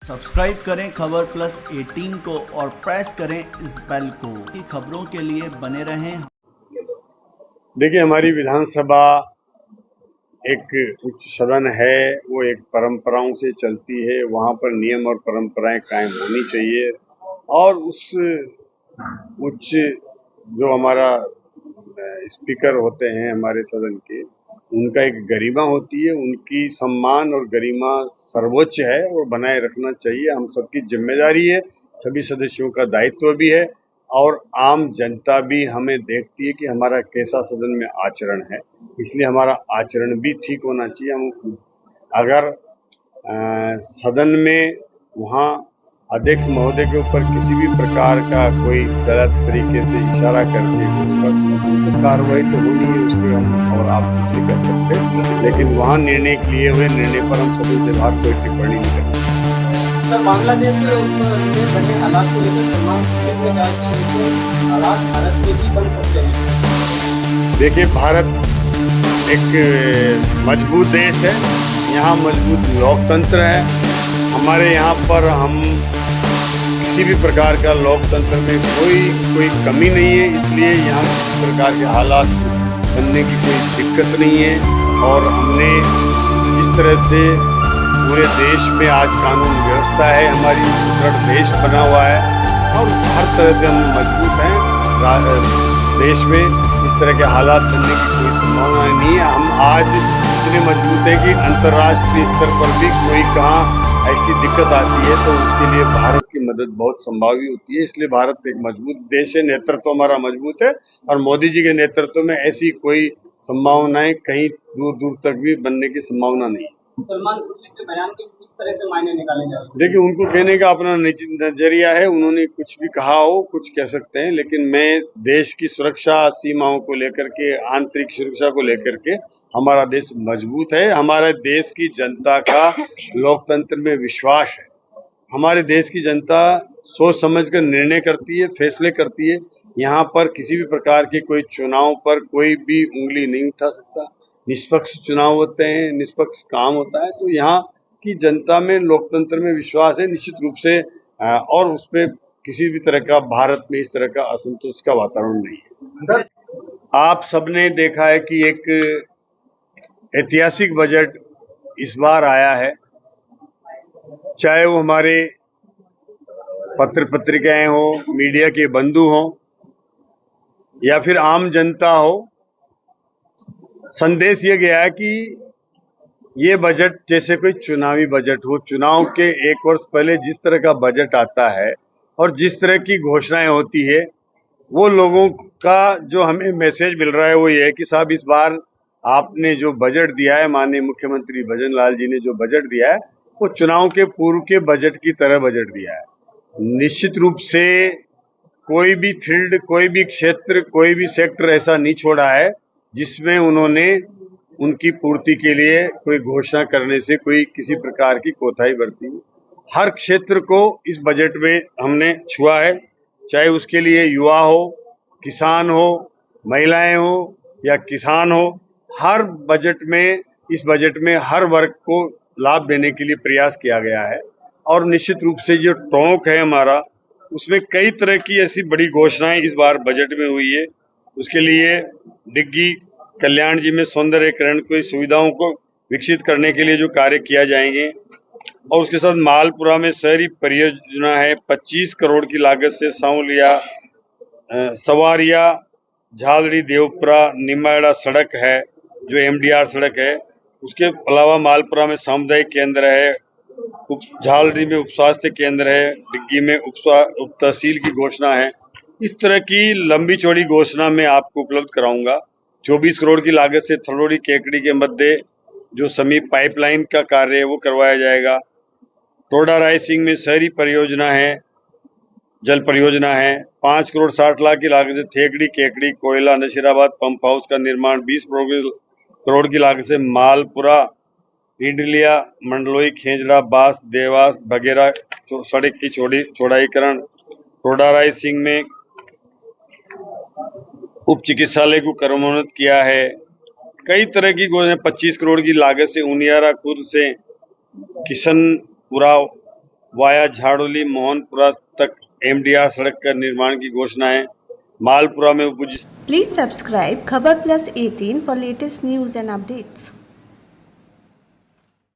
Subscribe करें खबर plus 18 को और प्रेस करें इस बेल को। खबरों के लिए बने रहें। देखिए, हमारी विधानसभा एक उच्च सदन है, वो एक परंपराओं से चलती है। वहां पर नियम और परंपराएं कायम होनी चाहिए और उस उच्च जो हमारा स्पीकर होते हैं हमारे सदन के, उनका एक गरिमा होती है। उनकी सम्मान और गरिमा सर्वोच्च है और बनाए रखना चाहिए। हम सबकी जिम्मेदारी है, सभी सदस्यों का दायित्व भी है और आम जनता भी हमें देखती है कि हमारा कैसा सदन में आचरण है। इसलिए हमारा आचरण भी ठीक होना चाहिए। हम अगर सदन में वहाँ अध्यक्ष महोदय के ऊपर किसी भी प्रकार का कोई गलत तरीके से इशारा करके उसका कार्रवाई तो होनी है, उसके हम और आप नहीं कर सकते, लेकिन वहाँ निर्णय लिए हुए निर्णय पर हम सदन से बाहर कोई टिप्पणी नहीं कर सकते। सर, बांग्लादेश में बने हालात को लेकर हालात भारत में भी बन सकते हैं। देखिए, भारत एक मजबूत देश है, यहाँ मजबूत लोकतंत्र है। हमारे यहाँ पर हम किसी भी प्रकार का लोकतंत्र में कोई कमी नहीं है, इसलिए यहाँ किसी प्रकार के हालात बनने की कोई दिक्कत नहीं है। और हमने जिस तरह से पूरे देश में आज कानून व्यवस्था है, हमारी सुदृढ़ देश बना हुआ है और हर तरह से हम मजबूत हैं। देश में इस तरह के हालात बनने की कोई संभावना नहीं है। हम आज इतने मजबूत हैं कि अंतर्राष्ट्रीय स्तर पर भी कोई कहाँ ऐसी दिक्कत आती है तो उसके लिए भारत की मदद बहुत संभावी होती है। इसलिए भारत एक मजबूत देश है, नेतृत्व हमारा मजबूत है और मोदी जी के नेतृत्व में ऐसी कोई संभावनाएं कहीं दूर दूर तक भी बनने की संभावना नहीं है। सलमान खुर्शीद के बयान के किस तरह से मायने निकाले जा रहे हैं? देखिए, उनको कहने का अपना नजरिया है, उन्होंने कुछ भी कहा हो, कुछ कह सकते हैं, लेकिन मैं देश की सुरक्षा सीमाओं को लेकर के, आंतरिक सुरक्षा को लेकर के, हमारा देश मजबूत है। हमारे देश की जनता का लोकतंत्र में विश्वास है। हमारे देश की जनता सोच समझ कर निर्णय करती है, फैसले करती है। यहाँ पर किसी भी प्रकार के कोई चुनाव पर कोई भी उंगली नहीं उठा सकता। निष्पक्ष चुनाव होते हैं, निष्पक्ष काम होता है। तो यहाँ की जनता में लोकतंत्र में विश्वास है निश्चित रूप से, और उस पर किसी भी तरह का भारत में इस तरह का असंतोष का वातावरण नहीं है। सर, आप सबने देखा है कि एक ऐतिहासिक बजट इस बार आया है, चाहे वो हमारे पत्र पत्रिकाएं हो, मीडिया के बंधु हो या फिर आम जनता हो। संदेश ये गया है कि ये बजट जैसे कोई चुनावी बजट हो। चुनाव के एक वर्ष पहले जिस तरह का बजट आता है और जिस तरह की घोषणाएं होती है, वो लोगों का जो हमें मैसेज मिल रहा है वो ये है कि साहब, इस बार आपने जो बजट दिया है, माननीय मुख्यमंत्री भजन लाल जी ने जो बजट दिया है, वो चुनाव के पूर्व के बजट की तरह बजट दिया है। निश्चित रूप से कोई भी फील्ड, कोई भी क्षेत्र, कोई भी सेक्टर ऐसा नहीं छोड़ा है जिसमें उन्होंने उनकी पूर्ति के लिए कोई घोषणा करने से कोई किसी प्रकार की कोताही बरती। हर क्षेत्र को इस बजट में हमने छुआ है, चाहे उसके लिए युवा हो, किसान हो, महिलाएं हो या किसान हो। हर बजट में, इस बजट में हर वर्ग को लाभ देने के लिए प्रयास किया गया है। और निश्चित रूप से जो टोंक है हमारा, उसमें कई तरह की ऐसी बड़ी घोषणाएं इस बार बजट में हुई है। उसके लिए डिग्गी कल्याण जी में सौंदर्यीकरण की सुविधाओं को विकसित करने के लिए जो कार्य किया जाएंगे, और उसके साथ मालपुरा में शहरी परियोजना है 25 करोड़ की लागत से सांवलिया, सवारिया, झालड़ी, देवपुरा, निमाड़ा सड़क है जो एमडीआर सड़क है। उसके अलावा मालपुरा में सामुदायिक केंद्र है, झालड़ी में उप स्वास्थ्य केंद्र है, डिग्गी में उप तहसील की घोषणा है। इस तरह की लंबी चौड़ी घोषणा मैं आपको उपलब्ध कराऊंगा। 24 करोड़ की लागत से थलोड़ी केकड़ी के मध्य जो समीप पाइपलाइन का कार्य है वो करवाया जाएगा। टोडा रायसिंह में शहरी परियोजना है, जल परियोजना है। 5 करोड़ 60 लाख की लागत से थेकड़ी केकड़ी कोयला नशीराबाद पंप हाउस का निर्माण। 20 करोड़ की लागत से मालपुरा, इंडलिया, मंडलोई, खेजड़ा, बास, देवास वगैरह सड़क की चौड़ाईकरण। टोडा रायसिंह में उप चिकित्सालय को क्रमोन्नत किया है। कई तरह की 25 करोड़ की लागत से उनियारा खुर्द से किशनपुरा वाया झाड़ोली मोहनपुरा तक MDR सड़क का निर्माण की घोषणा है। मालपुरा में Please subscribe Khabar Plus 18 for latest news and updates.